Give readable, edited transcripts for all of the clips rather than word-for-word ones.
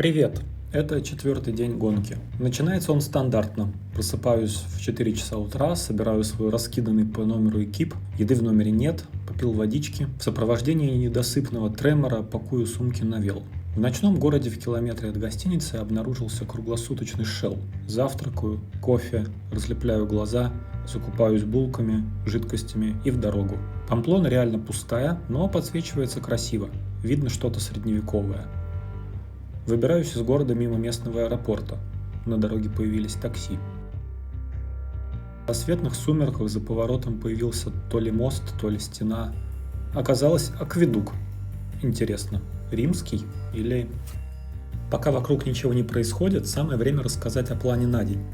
Привет! Это 4-й день гонки. Начинается он стандартно. Просыпаюсь в 4 часа утра, собираю свой раскиданный по номеру экип, еды в номере нет, попил водички. В сопровождении недосыпного тремора пакую сумки на вел. В ночном городе в километре от гостиницы обнаружился круглосуточный Shell. Завтракаю, кофе, разлепляю глаза, закупаюсь булками, жидкостями и в дорогу. Памплона реально пустая, но подсвечивается красиво. Видно что-то средневековое. Выбираюсь из города мимо местного аэропорта. На дороге появились такси. В рассветных сумерках за поворотом появился то ли мост, то ли стена. Оказалось, акведук. Интересно, римский или... Пока вокруг ничего не происходит, самое время рассказать о плане на день.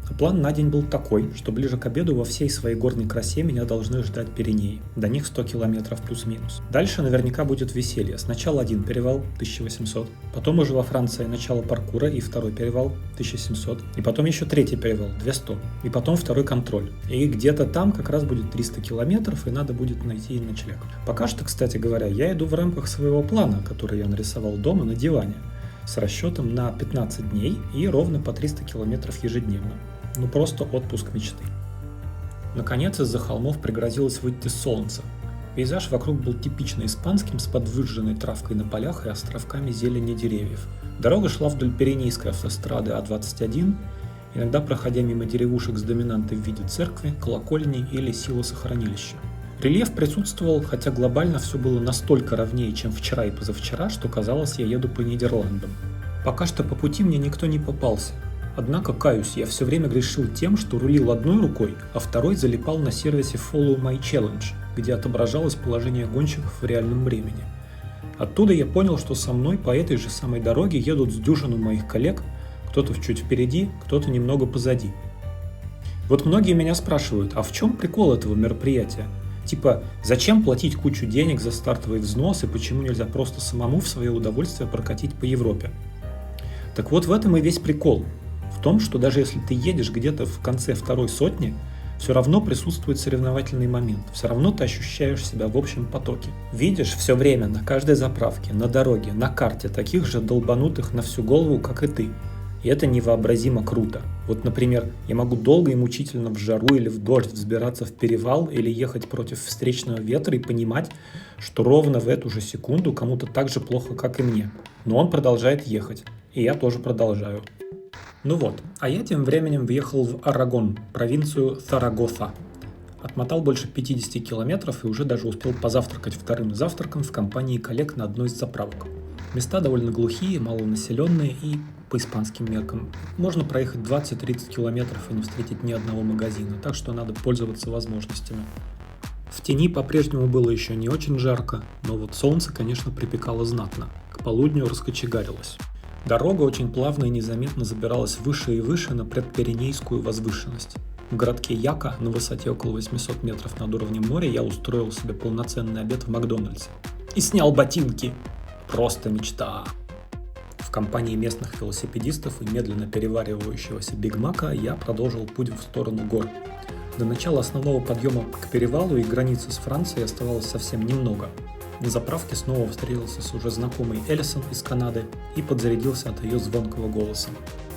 А план на день был такой, что ближе к обеду во всей своей горной красе меня должны ждать Пиренеи. До них 100 километров плюс-минус. Дальше наверняка будет веселье. Сначала один перевал 1800, потом уже во Франции начало паркура и второй перевал 1700, и потом еще третий перевал 200, и потом второй контроль. И где-то там как раз будет 300 километров, и надо будет найти ночлег. Пока что, кстати говоря, я иду в рамках своего плана, который я нарисовал дома на диване, с расчетом на 15 дней и ровно по 300 километров ежедневно. Ну просто отпуск мечты. Наконец из-за холмов пригрозилось выйти солнце. Пейзаж вокруг был типично испанским, с подвыжженной травкой на полях и островками зелени деревьев. Дорога шла вдоль Пиренейской автострады А21, иногда проходя мимо деревушек с доминантой в виде церкви, колокольни или силосохранилища. Рельеф присутствовал, хотя глобально все было настолько ровнее, чем вчера и позавчера, что казалось, я еду по Нидерландам. Пока что по пути мне никто не попался. Однако, каюсь, я все время грешил тем, что рулил одной рукой, а второй залипал на сервисе Follow My Challenge, где отображалось положение гонщиков в реальном времени. Оттуда я понял, что со мной по этой же самой дороге едут с дюжину моих коллег, кто-то чуть впереди, кто-то немного позади. Вот многие меня спрашивают, а в чем прикол этого мероприятия? Типа, зачем платить кучу денег за стартовый взнос и почему нельзя просто самому в свое удовольствие прокатить по Европе? Так вот в этом и весь прикол. В том, что даже если ты едешь где-то в конце второй сотни, все равно присутствует соревновательный момент, все равно ты ощущаешь себя в общем потоке. Видишь все время на каждой заправке, на дороге, на карте таких же долбанутых на всю голову, как и ты. И это невообразимо круто. Вот, например, я могу долго и мучительно в жару или в дождь взбираться в перевал или ехать против встречного ветра и понимать, что ровно в эту же секунду кому-то так же плохо, как и мне. Но он продолжает ехать, и я тоже продолжаю. Ну вот, а я тем временем въехал в Арагон, провинцию Сарагоса. Отмотал больше 50 километров и уже даже успел позавтракать вторым завтраком в компании коллег на одной из заправок. Места довольно глухие, малонаселенные и по испанским меркам. Можно проехать 20-30 километров и не встретить ни одного магазина, так что надо пользоваться возможностями. В тени по-прежнему было еще не очень жарко, но вот солнце, конечно, припекало знатно. К полудню раскочегарилось. Дорога очень плавно и незаметно забиралась выше и выше на предпиренейскую возвышенность. В городке Яка на высоте около 800 метров над уровнем моря я устроил себе полноценный обед в Макдональдсе. И снял ботинки! Просто мечта! В компании местных велосипедистов и медленно переваривающегося Биг Мака я продолжил путь в сторону гор. До начала основного подъема к перевалу и границы с Францией оставалось совсем немного. На заправке снова встретился с уже знакомой Элисон из Канады и подзарядился от ее звонкого голоса.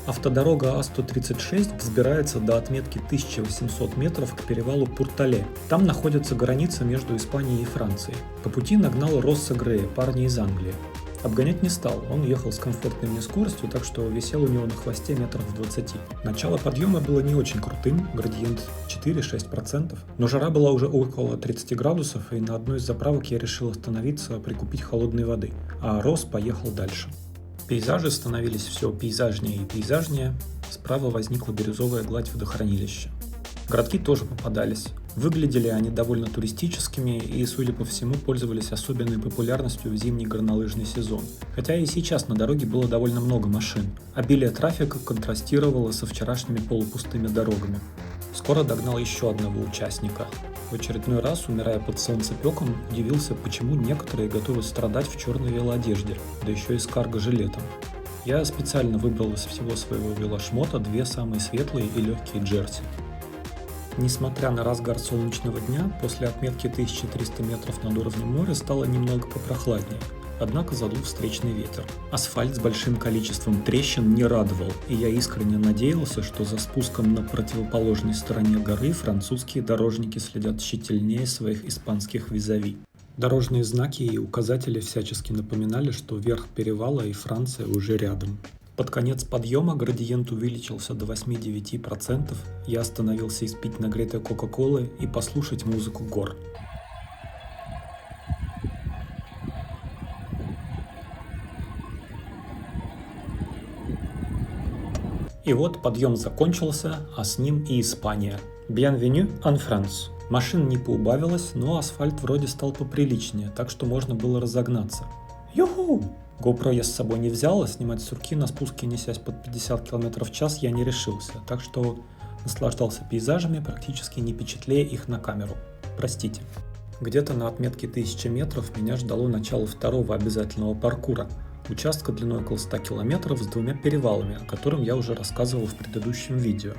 Автодорога А136 взбирается до отметки 1800 метров к перевалу Пуртале. Там находится граница между Испанией и Францией. По пути нагнал Росса Грея, парня из Англии. Обгонять не стал, он ехал с комфортной мне скоростью, так что висел у него на хвосте метров 20. Начало подъема было не очень крутым, градиент 4-6%, но жара была уже около 30 градусов, и на одной из заправок я решил остановиться, прикупить холодной воды, а Росс поехал дальше. Пейзажи становились все пейзажнее и пейзажнее, справа возникла бирюзовая гладь водохранилища. Городки тоже попадались. Выглядели они довольно туристическими и, судя по всему, пользовались особенной популярностью в зимний горнолыжный сезон. Хотя и сейчас на дороге было довольно много машин. Обилие трафика контрастировало со вчерашними полупустыми дорогами. Скоро догнал еще одного участника. В очередной раз, умирая под солнцепеком, удивился, почему некоторые готовы страдать в черной велоодежде, да еще и с карго-жилетом. Я специально выбрал из всего своего велошмота две самые светлые и легкие джерси. Несмотря на разгар солнечного дня, после отметки 1300 метров над уровнем моря стало немного попрохладнее. однако задул встречный ветер. Асфальт с большим количеством трещин не радовал, и я искренне надеялся, что за спуском на противоположной стороне горы французские дорожники следят тщательнее своих испанских визави. Дорожные знаки и указатели всячески напоминали, что верх перевала и Франция уже рядом. Под конец подъема градиент увеличился до 8-9%, я остановился испить нагретой кока-колы и послушать музыку гор. И вот подъем закончился, а с ним и Испания. Bienvenue en France. Машин не поубавилось, но асфальт вроде стал поприличнее, так что можно было разогнаться. Юху! GoPro я с собой не взял, а снимать сурки на спуске, несясь под 50 км в час, я не решился, так что наслаждался пейзажами, практически не печатлея их на камеру. Простите. Где-то на отметке 1000 метров меня ждало начало второго обязательного паркура, участка длиной около 100 км с двумя перевалами, о котором я уже рассказывал в предыдущем видео.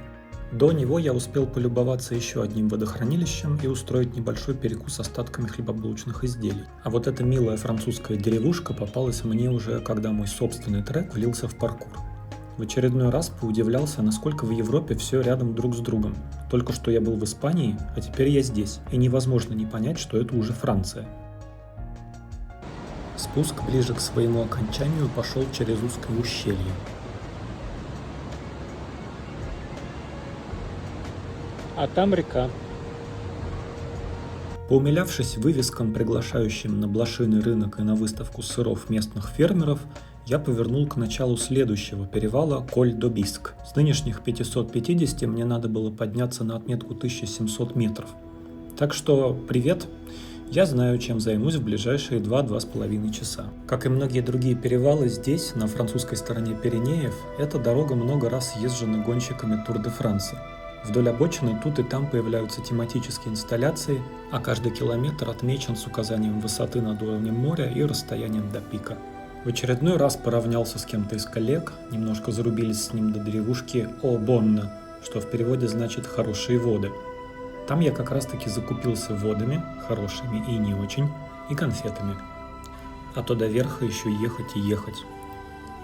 До него я успел полюбоваться еще одним водохранилищем и устроить небольшой перекус остатками хлебобулочных изделий. А вот эта милая французская деревушка попалась мне уже, когда мой собственный трек влился в паркур. В очередной раз поудивлялся, насколько в Европе все рядом друг с другом. Только что я был в Испании, а теперь я здесь, и невозможно не понять, что это уже Франция. Спуск ближе к своему окончанию пошел через узкое ущелье. А там река. Поумилявшись вывескам, приглашающим на блошиный рынок и на выставку сыров местных фермеров, я повернул к началу следующего перевала Коль-до-Биск. С нынешних 550 мне надо было подняться на отметку 1700 метров. Так что привет, я знаю, чем займусь в ближайшие 2-2,5 часа. Как и многие другие перевалы здесь, на французской стороне Пиренеев, эта дорога много раз съезжена гонщиками Тур-де-Франса. Вдоль обочины тут и там появляются тематические инсталляции, а каждый километр отмечен с указанием высоты над уровнем моря и расстоянием до пика. В очередной раз поравнялся с кем-то из коллег, немножко зарубились с ним до деревушки О-Бонна, что в переводе значит «хорошие воды». Там я как раз таки закупился водами, хорошими и не очень, и конфетами. А то до верха еще ехать и ехать.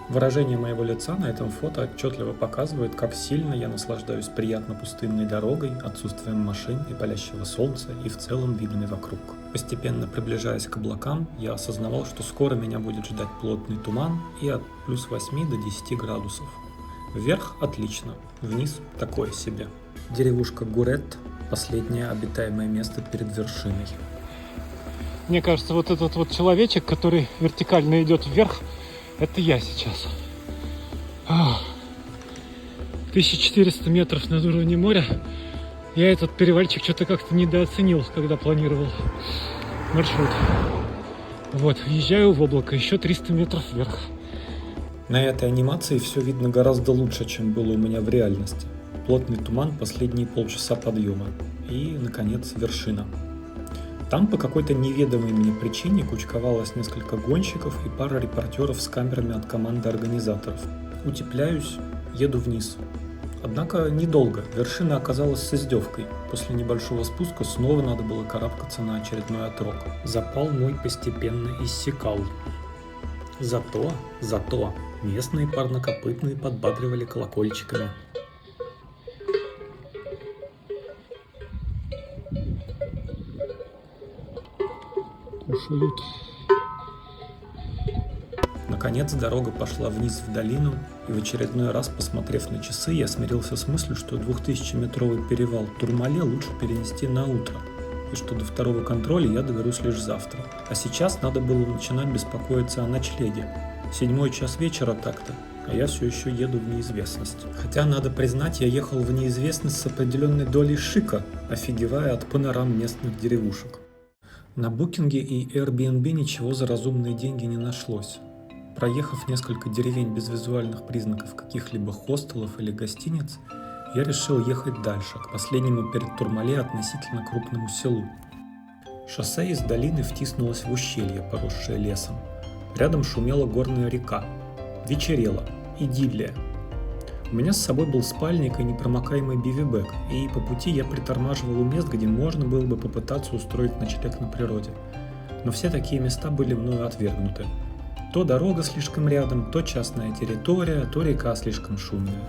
Выражение моего лица на этом фото отчетливо показывает, как сильно я наслаждаюсь приятно пустынной дорогой, отсутствием машин и палящего солнца и в целом видами вокруг. Постепенно приближаясь к облакам, я осознавал, что скоро меня будет ждать плотный туман и от плюс 8 до 10 градусов. Вверх отлично, вниз такое себе. Деревушка Гурет – последнее обитаемое место перед вершиной. Мне кажется, вот этот вот человечек, который вертикально идет вверх, это я сейчас. 1400 метров над уровнем моря. Я этот перевальчик что-то как-то недооценил, когда планировал маршрут. Вот, въезжаю в облако, еще 300 метров вверх. На этой анимации все видно гораздо лучше, чем было у меня в реальности. Плотный туман последние полчаса подъема. И, наконец, вершина. Там по какой-то неведомой мне причине кучковалось несколько гонщиков и пара репортеров с камерами от команды организаторов. Утепляюсь, еду вниз. Однако недолго, вершина оказалась с издевкой. После небольшого спуска снова надо было карабкаться на очередной отрог. Запал мой постепенно иссякал. Зато местные парнокопытные подбадривали колокольчиками. Кушают. Наконец дорога пошла вниз в долину, и в очередной раз, посмотрев на часы, я смирился с мыслью, что 2000-метровый перевал Турмале лучше перенести на утро, и что до второго контроля я доберусь лишь завтра. А сейчас надо было начинать беспокоиться о ночлеге. 7 час вечера так-то, а я все еще еду в неизвестность. Хотя, надо признать, я ехал в неизвестность с определенной долей шика, офигевая от панорам местных деревушек. На Букинге и Airbnb ничего за разумные деньги не нашлось. Проехав несколько деревень без визуальных признаков каких-либо хостелов или гостиниц, я решил ехать дальше, к последнему перед Турмале относительно крупному селу. Шоссе из долины втиснулось в ущелье, поросшее лесом. Рядом шумела горная река. Вечерело. Идиллия. У меня с собой был спальник и непромокаемый бивибэк, и по пути я притормаживал у мест, где можно было бы попытаться устроить ночлег на природе. Но все такие места были мною отвергнуты. То дорога слишком рядом, то частная территория, то река слишком шумная.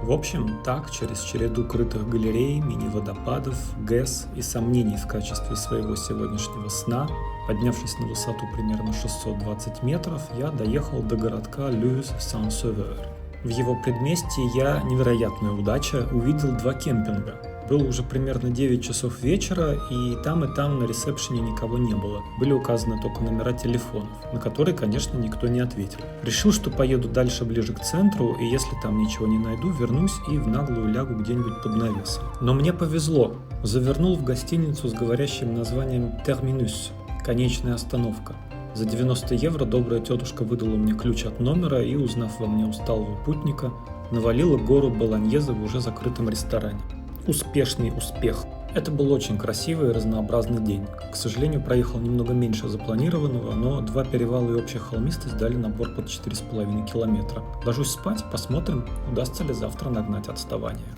В общем, так, через череду крытых галерей, мини-водопадов, ГЭС и сомнений в качестве своего сегодняшнего сна, поднявшись на высоту примерно 620 метров, я доехал до городка Люс-Сан-Сувер. В его предместье я, невероятная удача, увидел 2 кемпинга. Было уже примерно 9 часов вечера, и там на ресепшене никого не было. Были указаны только номера телефонов, на которые, конечно, никто не ответил. Решил, что поеду дальше ближе к центру, и если там ничего не найду, вернусь и в наглую лягу где-нибудь под навесом. Но мне повезло. Завернул в гостиницу с говорящим названием «Терминус» – «Конечная остановка». За 90 евро добрая тетушка выдала мне ключ от номера и, узнав во мне усталого путника, навалила гору болоньезе в уже закрытом ресторане. Успешный успех. Это был очень красивый и разнообразный день. К сожалению, проехал немного меньше запланированного, но 2 перевала и общая холмистость дали набор под 4,5 километра. Ложусь спать, посмотрим, удастся ли завтра нагнать отставание.